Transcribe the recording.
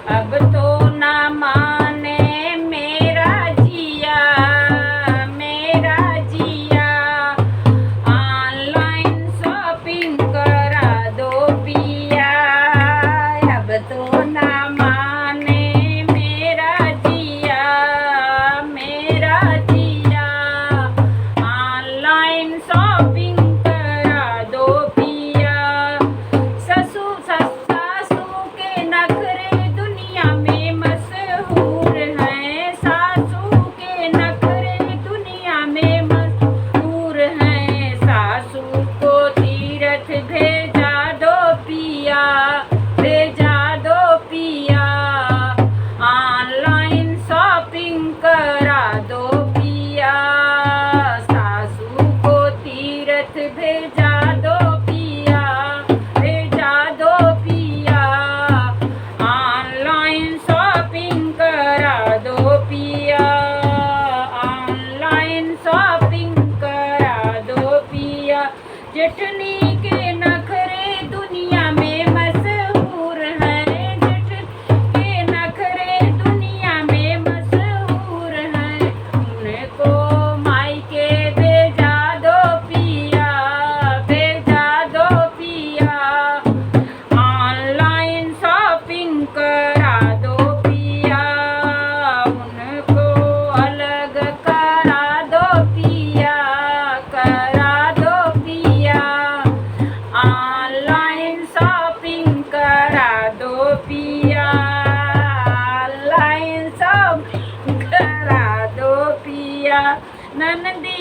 अब तो ना माने मेरा जिया, मेरा जिया। ऑनलाइन शॉपिंग करा दो पिया। अब तो ना माने मेरा जिया, मेरा जिया। ऑनलाइन शॉपिंग करा दो पिया। सासू के नखरे दुनिया में मशहूर हैं। सासू के नखरे दुनिया में मशहूर हैं। सासू को तीरथ भेजा दो पिया, भेजा दो पिया। ऑनलाइन शॉपिंग करा दो पिया। सासू को तीरथ भेजा दो पिया, भेजा दो पिया। ऑनलाइन शॉपिंग करा दो पिया। ऑनलाइन शॉपिंग करा दो पिया। जेठनी के नखरे दुनिया में मशहूर हैं। जेठनी के नखरे दुनिया में मशहूर हैं। उनको मायके भेजा दो पिया, भेजा दो पिया। ऑनलाइन शॉपिंग करा दो पिया। उनको अलग करा दो पिया, करा दो पिया। ऑनलाइन शॉपिंग करा दो पिया। ऑनलाइन शॉपिंग करा दो पिया। ननदी